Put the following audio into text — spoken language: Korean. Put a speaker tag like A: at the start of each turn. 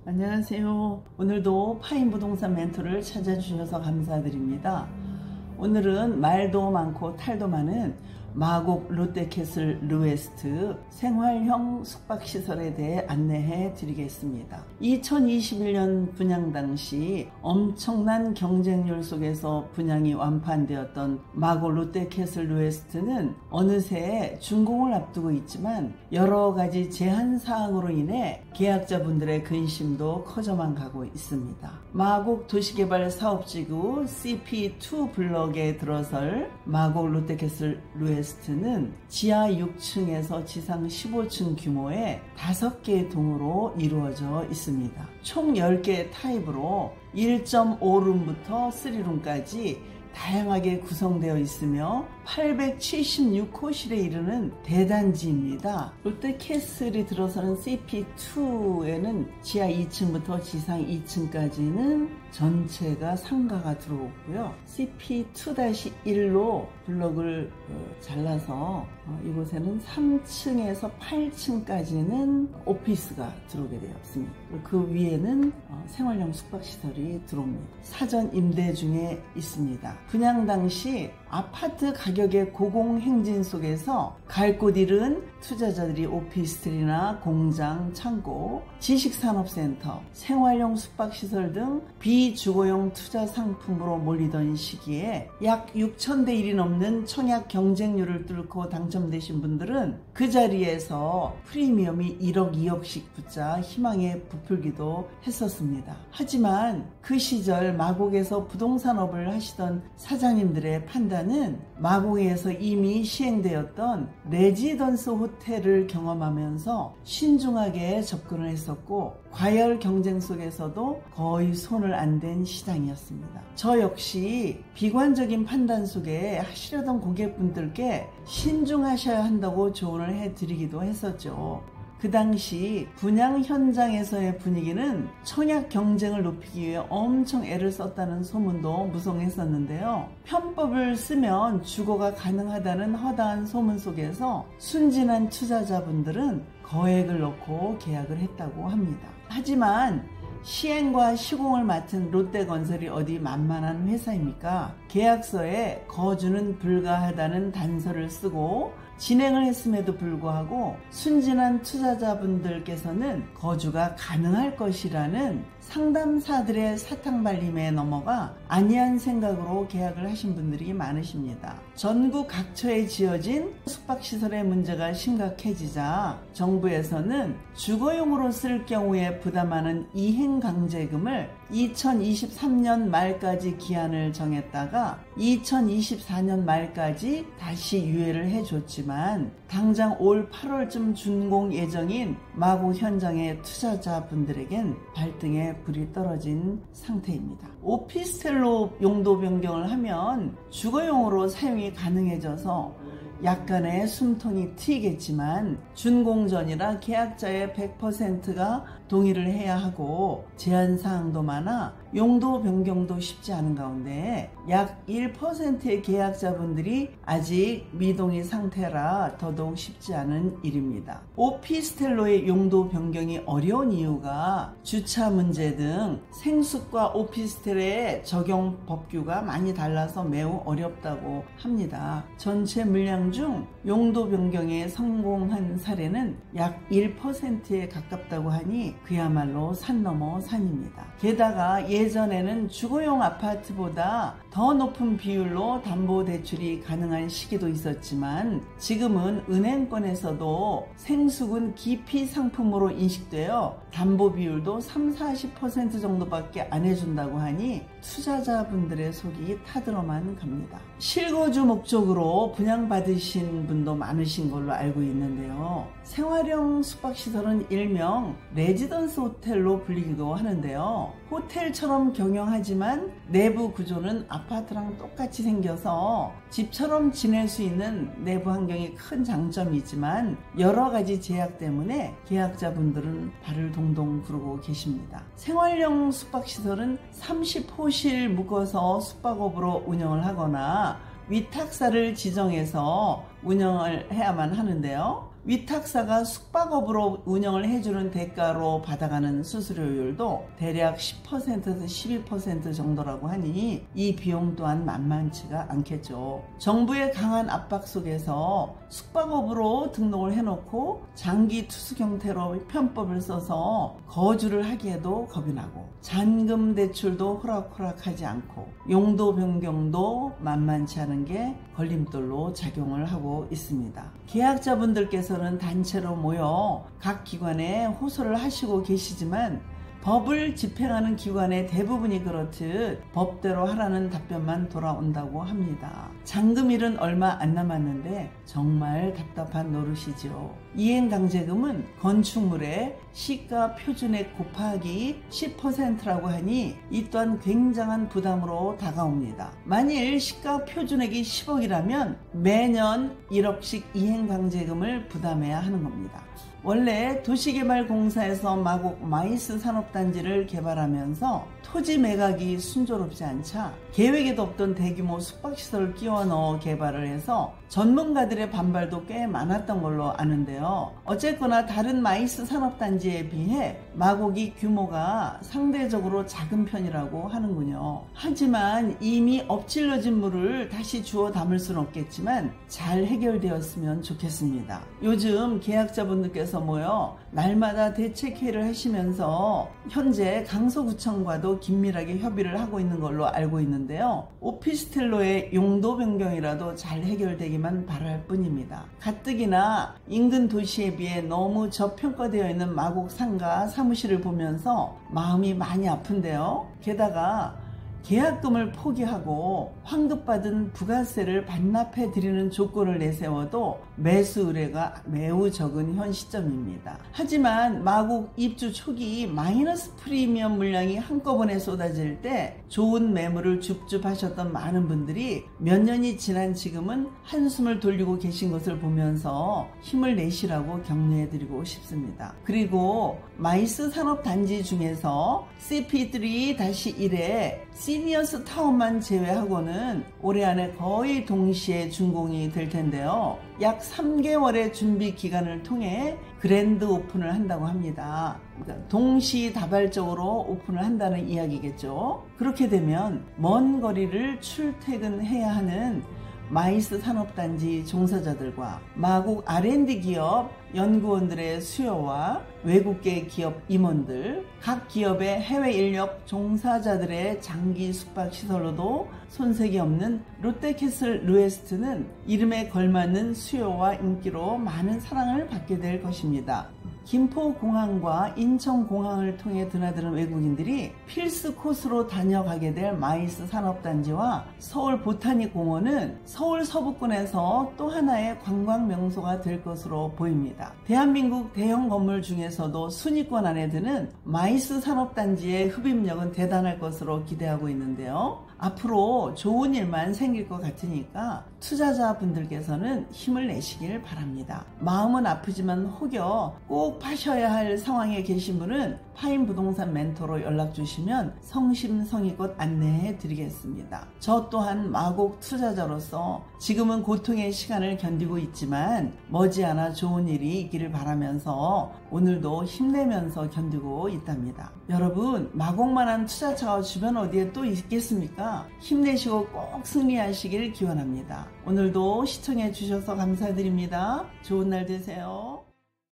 A: 안녕하세요. 오늘도 파인부동산 멘토를 찾아주셔서 감사드립니다. 오늘은 말도 많고 탈도 많은 마곡 롯데캐슬 르웨스트 생활형 숙박시설에 대해 안내해 드리겠습니다. 2021년 분양 당시 엄청난 경쟁률 속에서 분양이 완판되었던 마곡 롯데캐슬 르웨스트는 어느새 준공을 앞두고 있지만 여러가지 제한사항으로 인해 계약자분들의 근심도 커져만 가고 있습니다. 마곡 도시개발 사업지구 CP2 블럭에 들어설 마곡 롯데캐슬 르웨스트는 지하 6층에서 지상 15층 규모의 5개의 동으로 이루어져 있습니다. 총 10개의 타입으로 1.5룸부터 3룸까지 다양하게 구성되어 있으며 876호실에 이르는 대단지입니다. 롯데캐슬이 들어서는 CP2에는 지하 2층부터 지상 2층까지는 전체가 상가가 들어오고요. CP2-1로 블럭을 잘라서 이곳에는 3층에서 8층까지는 오피스가 들어오게 되었습니다. 그 위에는 생활형 숙박시설이 들어옵니다. 사전 임대 중에 있습니다. 분양 당시 아파트 가격의 고공행진 속에서 갈 곳 잃은 투자자들이 오피스텔이나 공장, 창고, 지식산업센터, 생활용 숙박시설 등 비주거용 투자 상품으로 몰리던 시기에 약 6,000대 1이 넘는 청약 경쟁률을 뚫고 당첨되신 분들은 그 자리에서 프리미엄이 1억, 2억씩 붙자 희망에 부풀기도 했었습니다. 하지만 그 시절 마곡에서 부동산업을 하시던 사장님들의 판단은 마곡에서 이미 시행되었던 레지던스 호텔을 경험하면서 신중하게 접근을 했었고 과열 경쟁 속에서도 거의 손을 안 댄 시장이었습니다. 저 역시 비관적인 판단 속에 하시려던 고객분들께 신중하셔야 한다고 조언을 해드리기도 했었죠. 그 당시 분양 현장에서의 분위기는 청약 경쟁을 높이기 위해 엄청 애를 썼다는 소문도 무성했었는데요. 편법을 쓰면 주거가 가능하다는 허다한 소문 속에서 순진한 투자자분들은 거액을 넣고 계약을 했다고 합니다. 하지만 시행과 시공을 맡은 롯데건설이 어디 만만한 회사입니까? 계약서에 거주는 불가하다는 단서를 쓰고 진행을 했음에도 불구하고 순진한 투자자분들께서는 거주가 가능할 것이라는 상담사들의 사탕발림에 넘어가 안이한 생각으로 계약을 하신 분들이 많으십니다. 전국 각처에 지어진 숙박시설의 문제가 심각해지자 정부에서는 주거용으로 쓸 경우에 부담하는 이행강제금을 2023년 말까지 기한을 정했다가 2024년 말까지 다시 유예를 해줬지만 당장 올 8월쯤 준공 예정인 마곡 현장의 투자자분들에겐 발등에 불이 떨어진 상태입니다. 오피스텔로 용도 변경을 하면 주거용으로 사용이 가능해져서 약간의 숨통이 트이겠지만 준공 전이라 계약자의 100%가 동의를 해야 하고 제한사항도 많아 용도 변경도 쉽지 않은 가운데 약 1%의 계약자분들이 아직 미동의 상태라 더더욱 쉽지 않은 일입니다. 오피스텔로의 용도 변경이 어려운 이유가 주차 문제 등 생숙과 오피스텔의 적용 법규가 많이 달라서 매우 어렵다고 합니다. 전체 물량 중 용도 변경에 성공한 사례는 약 1%에 가깝다고 하니 그야말로 산 넘어 산입니다. 게다가 예전에는 주거용 아파트보다 더 높은 비율로 담보대출이 가능한 시기도 있었지만 지금은 은행권에서도 생숙은 기피 상품으로 인식되어 담보 비율도 30-40% 정도밖에 안 해준다고 하니 투자자분들의 속이 타들어만 갑니다. 실거주 목적으로 분양받으신 분도 많으신 걸로 알고 있는데요. 생활형 숙박시설은 일명 레지던스 호텔로 불리기도 하는데요. 호텔처럼 경영하지만 내부 구조는 아파트랑 똑같이 생겨서 집처럼 지낼 수 있는 내부 환경이 큰 장점이지만 여러 가지 제약 때문에 계약자분들은 발을 동동 구르고 계십니다. 생활형 숙박시설은 30호실 묶어서 숙박업으로 운영을 하거나 위탁사를 지정해서 운영을 해야만 하는데요. 위탁사가 숙박업으로 운영을 해주는 대가로 받아가는 수수료율도 대략 10%에서 12% 정도라고 하니 이 비용 또한 만만치가 않겠죠. 정부의 강한 압박 속에서 숙박업으로 등록을 해놓고 장기 투숙 형태로 편법을 써서 거주를 하기에도 겁이 나고 잔금 대출도 호락호락하지 않고 용도 변경도 만만치 않은 게 걸림돌로 작용을 하고 있습니다. 계약자분들께서는 단체로 모여 각 기관에 호소를 하시고 계시지만 법을 집행하는 기관의 대부분이 그렇듯 법대로 하라는 답변만 돌아온다고 합니다. 잔금일은 얼마 안 남았는데 정말 답답한 노릇이죠. 이행강제금은 건축물의 시가 표준액 곱하기 10%라고 하니 이 또한 굉장한 부담으로 다가옵니다. 만일 시가 표준액이 10억이라면 매년 1억씩 이행강제금을 부담해야 하는 겁니다. 원래 도시개발공사에서 마곡 마이스 산업단지를 개발하면서 토지 매각이 순조롭지 않자 계획에도 없던 대규모 숙박시설을 끼워 넣어 개발을 해서 전문가들의 반발도 꽤 많았던 걸로 아는데요. 어쨌거나 다른 마이스 산업단지에 비해 마곡이 규모가 상대적으로 작은 편이라고 하는군요. 하지만 이미 엎질러진 물을 다시 주워 담을 수는 없겠지만 잘 해결되었으면 좋겠습니다. 요즘 계약자분들께서 모여 날마다 대책회의를 하시면서 현재 강서구청과도 긴밀하게 협의를 하고 있는 걸로 알고 있는데요. 오피스텔로의 용도 변경이라도 잘 해결되기만 바랄 뿐입니다. 가뜩이나 인근 도시에 비해 너무 저평가되어 있는 마곡 상가 사무실을 보면서 마음이 많이 아픈데요. 게다가 계약금을 포기하고 환급받은 부가세를 반납해 드리는 조건을 내세워도 매수 의뢰가 매우 적은 현 시점입니다. 하지만 마곡 입주 초기 마이너스 프리미엄 물량이 한꺼번에 쏟아질 때 좋은 매물을 줍줍하셨던 많은 분들이 몇 년이 지난 지금은 한숨을 돌리고 계신 것을 보면서 힘을 내시라고 격려해 드리고 싶습니다. 그리고 마이스 산업단지 중에서 CP3-1에 시니어스 타운만 제외하고는 올해 안에 거의 동시에 준공이 될 텐데요. 약 3개월의 준비 기간을 통해 그랜드 오픈을 한다고 합니다. 그러니까 동시다발적으로 오픈을 한다는 이야기겠죠. 그렇게 되면 먼 거리를 출퇴근해야 하는 마이스 산업단지 종사자들과 마곡 R&D 기업 연구원들의 수요와 외국계 기업 임원들, 각 기업의 해외 인력 종사자들의 장기 숙박시설로도 손색이 없는 롯데캐슬 루에스트는 이름에 걸맞는 수요와 인기로 많은 사랑을 받게 될 것입니다. 김포공항과 인천공항을 통해 드나드는 외국인들이 필수 코스로 다녀가게 될 마이스 산업단지와 서울 보타닉공원은 서울 서부권에서 또 하나의 관광 명소가 될 것으로 보입니다. 대한민국 대형 건물 중에서도 순위권 안에 드는 마이스 산업단지의 흡입력은 대단할 것으로 기대하고 있는데요. 앞으로 좋은 일만 생길 것 같으니까 투자자분들께서는 힘을 내시길 바랍니다. 마음은 아프지만 혹여 꼭 파셔야 할 상황에 계신 분은 파인부동산 멘토로 연락 주시면 성심성의껏 안내해 드리겠습니다. 저 또한 마곡 투자자로서 지금은 고통의 시간을 견디고 있지만 머지않아 좋은 일이 있기를 바라면서 오늘도 힘내면서 견디고 있답니다. 여러분, 마곡만한 투자처가 주변 어디에 또 있겠습니까? 힘내시고 꼭 승리하시길 기원합니다. 오늘도 시청해 주셔서 감사드립니다. 좋은 날 되세요.